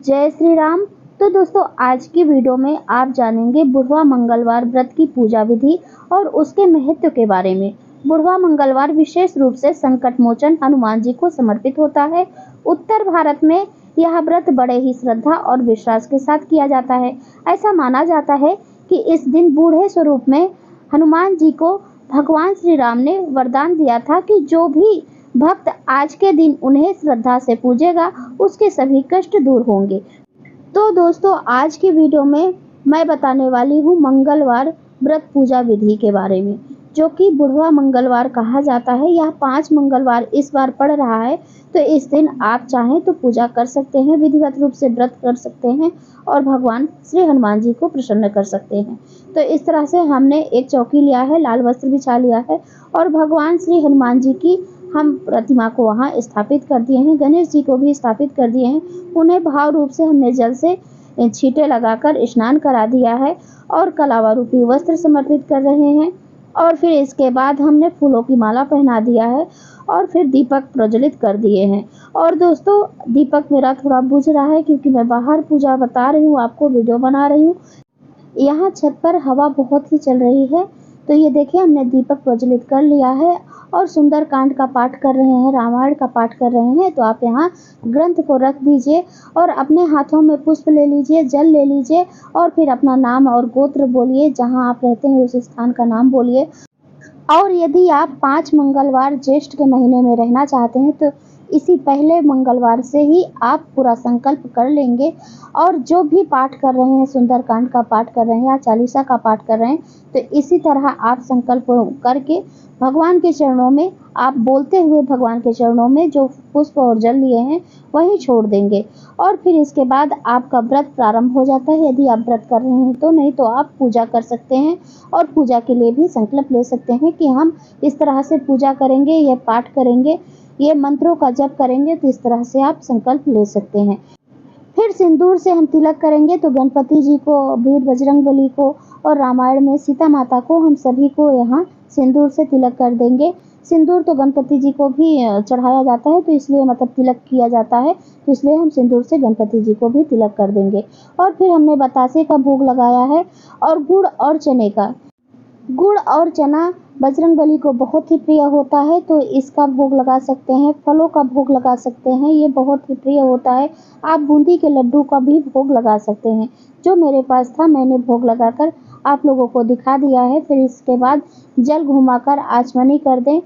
जय श्री राम। तो दोस्तों, आज की वीडियो में आप जानेंगे बुढ़वा मंगलवार व्रत की पूजा विधि और उसके महत्व के बारे में। बुढ़वा मंगलवार विशेष रूप से संकट मोचन हनुमान जी को समर्पित होता है। उत्तर भारत में यह व्रत बड़े ही श्रद्धा और विश्वास के साथ किया जाता है। ऐसा माना जाता है कि इस दिन बूढ़े स्वरूप में हनुमान जी को भगवान श्री राम ने वरदान दिया था कि जो भी भक्त आज के दिन उन्हें श्रद्धा से पूजेगा उसके सभी कष्ट दूर होंगे। तो दोस्तों, आज की वीडियो में मैं बताने वाली हूँ मंगलवार व्रत पूजा विधि के बारे में, जो कि बुढ़वा मंगलवार कहा जाता है। यह 5 मंगलवार इस बार पड़ रहा है, तो इस दिन आप चाहें तो पूजा कर सकते हैं, विधिवत रूप से व्रत कर सकते हैं और भगवान श्री हनुमान जी को प्रसन्न कर सकते हैं। तो इस तरह से हमने एक चौकी लिया है, लाल वस्त्र बिछा लिया है और भगवान श्री हनुमान जी की हम प्रतिमा को वहाँ स्थापित कर दिए हैं। गणेश जी को भी स्थापित कर दिए हैं। उन्हें भाव रूप से हमने जल से छींटे लगाकर स्नान करा दिया है और कलावा रूपी वस्त्र समर्पित कर रहे हैं। और फिर इसके बाद हमने फूलों की माला पहना दिया है और फिर दीपक प्रज्वलित कर दिए हैं। और दोस्तों, दीपक मेरा थोड़ा बुझ रहा है क्योंकि मैं बाहर पूजा बता रही हूँ, आपको वीडियो बना रही हूँ। यहाँ छत पर हवा बहुत ही चल रही है। तो ये देखिए, हमने दीपक प्रज्वलित कर लिया है और सुंदर कांड का पाठ कर रहे हैं, रामायण का पाठ कर रहे हैं। तो आप यहाँ ग्रंथ को रख दीजिए और अपने हाथों में पुष्प ले लीजिए, जल ले लीजिए और फिर अपना नाम और गोत्र बोलिए, जहाँ आप रहते हैं उस स्थान का नाम बोलिए। और यदि आप 5 मंगलवार ज्येष्ठ के महीने में रहना चाहते हैं तो इसी पहले मंगलवार से ही आप पूरा संकल्प कर लेंगे। और जो भी पाठ कर रहे हैं, सुंदरकांड का पाठ कर रहे हैं या चालीसा का पाठ कर रहे हैं, तो इसी तरह आप संकल्प करके भगवान के चरणों में आप बोलते हुए भगवान के चरणों में जो पुष्प और जल लिए हैं वहीं छोड़ देंगे। और फिर इसके बाद आपका व्रत प्रारंभ हो जाता है। यदि आप व्रत कर रहे हैं तो, नहीं तो आप पूजा कर सकते हैं और पूजा के लिए भी संकल्प ले सकते हैं कि हम इस तरह से पूजा करेंगे, ये पाठ करेंगे, ये मंत्रों का जप करेंगे। तो इस तरह से आप संकल्प ले सकते हैं। फिर सिंदूर से हम तिलक करेंगे। तो गणपति जी को, वीर बजरंगबली को और रामायण में सीता माता को, हम सभी को यहाँ सिंदूर से तिलक कर देंगे। सिंदूर तो गणपति जी को भी चढ़ाया जाता है, तो इसलिए मतलब तिलक किया जाता है, तो इसलिए हम सिंदूर से गणपति जी को भी तिलक कर देंगे। और फिर हमने बतासे का भोग लगाया है और गुड़ और चने का। गुड़ और चना बजरंगबली को बहुत ही प्रिय होता है, तो इसका भोग लगा सकते हैं। फलों का भोग लगा सकते हैं, ये बहुत ही प्रिय होता है। आप बूंदी के लड्डू का भी भोग लगा सकते हैं। जो मेरे पास था मैंने भोग लगाकर आप लोगों को दिखा दिया है। फिर इसके बाद जल घुमाकर आचमनी कर दें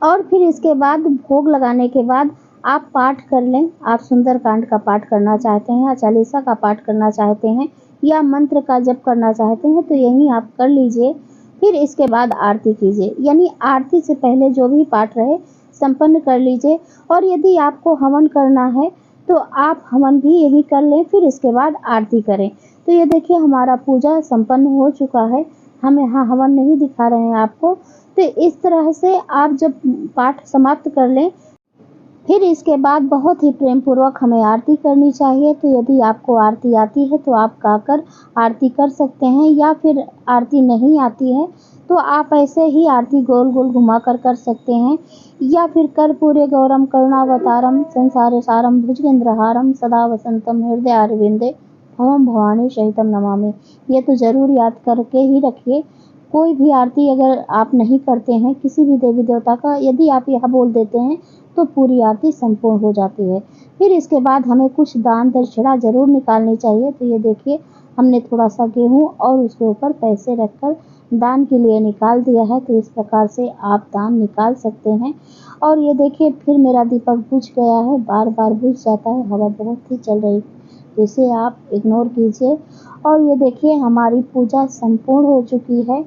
और फिर इसके बाद भोग लगाने के बाद आप पाठ कर लें। आप सुंदरकांड का पाठ करना चाहते हैं या चालीसा का पाठ करना चाहते हैं या मंत्र का जप करना चाहते हैं तो यही आप कर लीजिए। फिर इसके बाद आरती कीजिए, यानी आरती से पहले जो भी पाठ रहे संपन्न कर लीजिए। और यदि आपको हवन करना है तो आप हवन भी यही कर लें, फिर इसके बाद आरती करें। तो ये देखिए, हमारा पूजा संपन्न हो चुका है। हम यहाँ हवन नहीं दिखा रहे हैं आपको। तो इस तरह से आप जब पाठ समाप्त कर लें, फिर इसके बाद बहुत ही प्रेम पूर्वक हमें आरती करनी चाहिए। तो यदि आपको आरती आती है तो आप गाकर आरती कर सकते हैं, या फिर आरती नहीं आती है तो आप ऐसे ही आरती गोल गोल घुमा कर सकते हैं। या फिर कर्पूरे गौरम करुणावतारम संसार सारम भुजगेंद्रहारम सदा वसंतम हृदय अरविंदे भवम भवानी सहितम नमामि। ये तो ज़रूर याद करके ही रखिए। कोई भी आरती अगर आप नहीं करते हैं किसी भी देवी देवता का, यदि आप यह बोल देते हैं तो पूरी आरती संपूर्ण हो जाती है। फिर इसके बाद हमें कुछ दान दक्षिणा जरूर निकालनी चाहिए। तो ये देखिए, हमने थोड़ा सा गेहूं और उसके ऊपर पैसे रखकर दान के लिए निकाल दिया है। तो इस प्रकार से आप दान निकाल सकते हैं। और ये देखिए, फिर मेरा दीपक बुझ गया है, बार बार बुझ जाता है, हवा बहुत ही चल रही, तो इसे आप इग्नोर कीजिए। और ये देखिए, हमारी पूजा संपूर्ण हो चुकी है।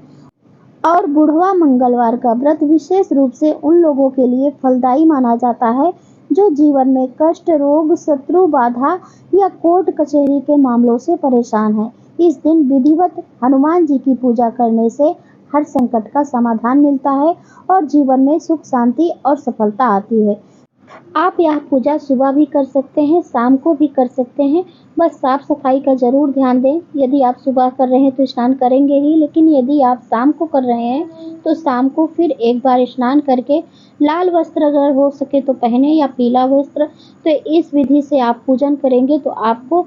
और बुढ़वा मंगलवार का व्रत विशेष रूप से उन लोगों के लिए फलदायी माना जाता है जो जीवन में कष्ट, रोग, शत्रु बाधा या कोर्ट कचहरी के मामलों से परेशान हैं। इस दिन विधिवत हनुमान जी की पूजा करने से हर संकट का समाधान मिलता है और जीवन में सुख, शांति और सफलता आती है। आप यह पूजा सुबह भी कर सकते हैं, शाम को भी कर सकते हैं। बस साफ सफाई का जरूर ध्यान दें। यदि आप सुबह कर रहे हैं तो स्नान करेंगे ही, लेकिन यदि आप शाम को कर रहे हैं तो शाम को फिर एक बार स्नान करके लाल वस्त्र अगर हो सके तो पहने, या पीला वस्त्र। तो इस विधि से आप पूजन करेंगे तो आपको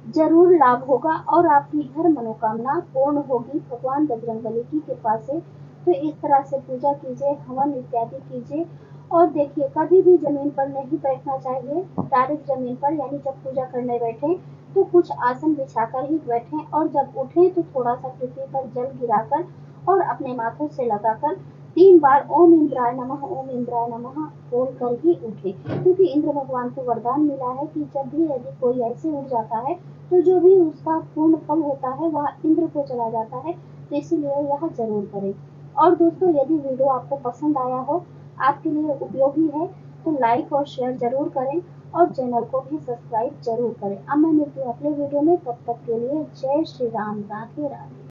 जरूर लाभ होगा और आपकी हर मनोकामना पूर्ण होगी भगवान बजरंगबली की कृपा से। तो इस तरह से पूजा कीजिए, हवन इत्यादि कीजिए। और देखिए, कभी भी जमीन पर नहीं बैठना चाहिए, डायरेक्ट जमीन पर, यानी जब पूजा करने बैठे तो कुछ आसन बिछाकर ही बैठें, और जब उठे तो थोड़ा सा पृथ्वी पर जल गिराकर और अपने माथों से लगाकर 3 बार ओम इंद्राय नमः, ओम इंद्राय नमः बोल कर ही उठे। क्योंकि इंद्र भगवान को वरदान मिला है कि जब भी यदि कोई ऐसे उठ जाता है तो जो भी उसका पूर्ण फल होता है वह इंद्र को चला जाता है। तो इसीलिए यह जरूर करें। और दोस्तों, यदि वीडियो आपको पसंद आया हो, आपके लिए उपयोगी है, तो लाइक और शेयर जरूर करें और चैनल को भी सब्सक्राइब जरूर करें। अब मैं मिलती हूँ अगले वीडियो में, तब तक के लिए जय श्री राम, राधे राधे।